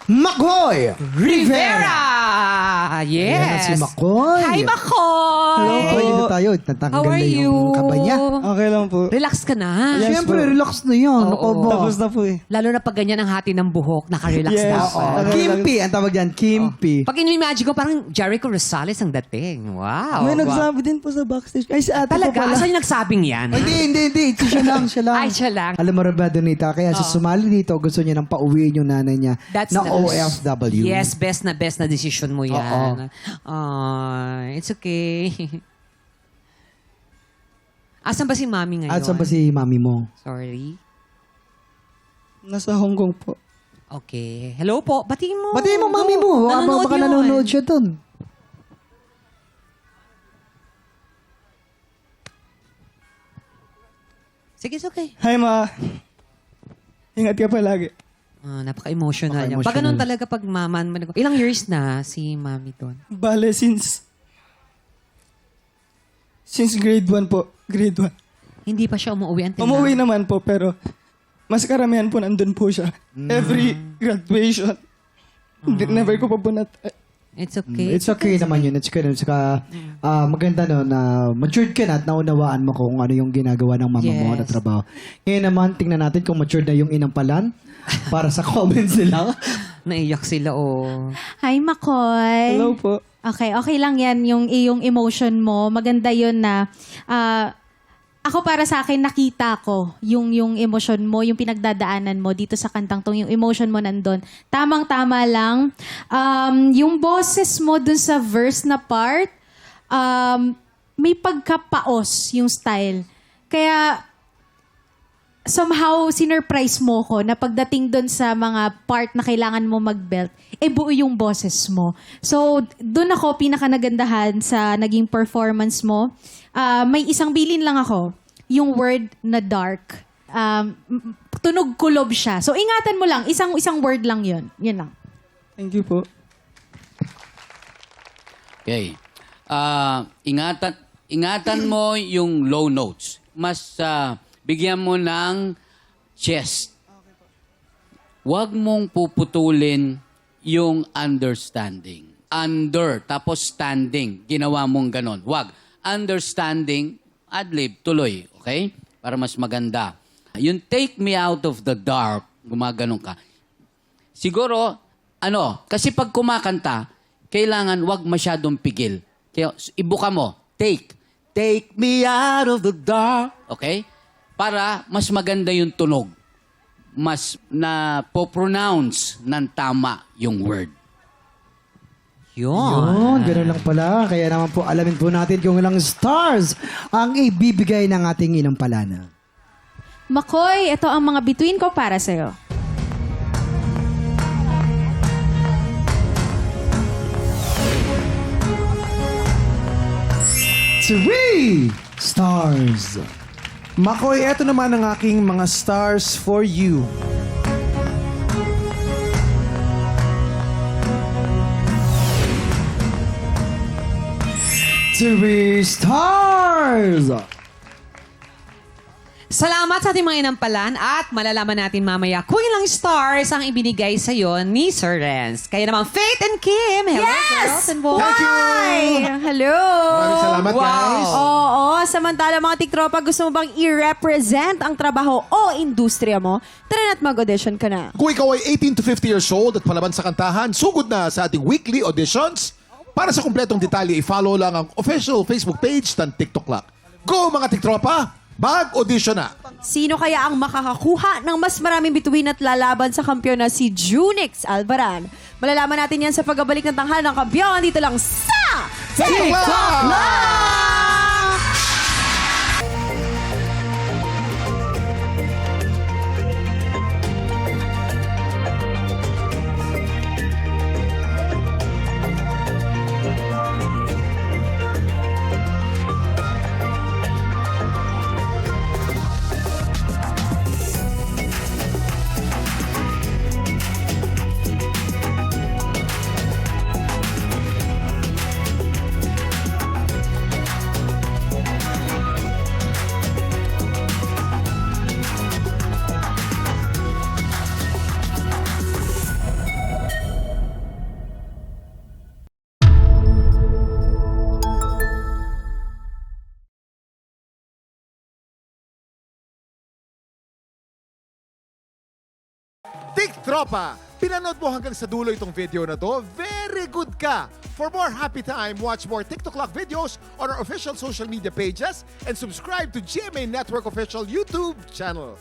Makoy Rivera! Ayan na si Yes! Makoy. Hi, Makoy! Hello, Makoy. Dito tayo. Tatanggal How are na you? yung kaba niya. Okay lang po. Relax ka na. Yes, Siyempre, po. relax na yun. Oo. Ako ba? Tapos na po eh. Lalo na pag ganyan ang hati ng buhok, nakarelax Yes. dapat. Oo. Kimpi. Ang tawag yan, Kimpi. Pag in-imagine ko, parang Jericho Rosales ang dating. Wow. May wow. nagsabi din po sa backstage. Ay, si ate po Talaga? pala. Asan yung nagsabing yan? Hindi. Ito siya lang, siya lang. Ay, siya lang. Alam mo, Rabado Nita, kaya sa sumali dito, gusto niya nang pauwiin yung nanay niya na OFW. Yes, best na decision mo yan. It's okay. Asan ba si Mami ngayon? At saan ba si mami mo? Sorry. Nasa Hong Kong po. Okay. Hello po. Batiin mo. Batiin mo, mami mo. Baka yun. nanonood siya dun. Sige, it's okay. Hi, ma. Ingat ka palagi. Napaka-emotional niya. Napaka-emotional. Pag ganun talaga, pag maman mo, ilang years na si Mami doon? Bale, since grade 1 po. Grade 1. Hindi pa siya umuwi until Umuwi now. naman po, pero mas karamihan po nandun po siya. Every graduation. Never ko po nat... It's okay. It's okay naman yun. It's okay. Saka, maganda no na matured ka na at naunawaan mo kung ano yung ginagawa ng mama mo Yes. na trabaho. Ngayon naman, tingnan natin kung matured na yung inampalan para sa comments nila. Naiyak sila, oh. Hi, Makoy. Hello po. Okay lang yan, yung iyong emotion mo. Maganda yun na, ako para sa akin, nakita ko yung emotion mo, yung pinagdadaanan mo dito sa kantang tong, yung emotion mo nandun. Tamang-tama lang. Yung boses mo dun sa verse na part, may pagkapaos yung style. Kaya, somehow, sinurprise mo ko na pagdating doon sa mga part na kailangan mo mag-belt, buo yung boses mo. So, doon ako pinaka-nagandahan sa naging performance mo. May isang bilin lang ako, yung word na dark. Tunog kulob siya. So, ingatan mo lang. Isang word lang yun. Yun lang. Thank you po. Okay. Ingatan mo yung low notes. Mas bigyan mo ng chest. Huwag mong puputulin yung understanding. Under, tapos standing. Ginawa mong ganon. Huwag. Understanding, adlib, tuloy. Okay? Para mas maganda. Yung take me out of the dark, gumaganon ka. Siguro, kasi pag kumakanta, kailangan wag masyadong pigil. Kaya ibuka mo, take me out of the dark. Okay? Para mas maganda yung tunog. Mas na po-pronounce ng tama yung word. Yun, gano'n lang pala. Kaya naman po, alamin po natin kung ilang stars ang ibibigay ng ating inampalana. Makoy, ito ang mga bituin ko para sa'yo. Three stars. Makoy, eto naman ang aking mga stars for you. Three stars. Salamat sa ating mga inampalan at malalaman natin mamaya kung ilang stars ang ibinigay sa'yo ni Sir Renz. Kaya naman, Faith and Kim. Hello, girls and boys. Thank you! Hello! Maraming salamat, guys. Oo, samantala mga tiktropa, gusto mo bang i-represent ang trabaho o industriya mo? Tara na't mag-audition ka na. Kung ikaw ay 18 to 50 years old at palaban sa kantahan, sugod na sa ating weekly auditions. Para sa kumpletong detalye, i-follow lang ang official Facebook page ng TikTok Clock. Go mga tiktropa! Mag-audition na! Sino kaya ang makakakuha ng mas maraming bituin at lalaban sa kampiyon na si Junix Albaran? Malalaman natin yan sa pagbabalik ng tanghal ng kampiyon dito lang sa TikTok Clock! TikTropa, pinanood mo hanggang sa dulo itong video na to? Very good ka! For more happy time, watch more TikTok Clock videos on our official social media pages and subscribe to GMA Network official YouTube channel.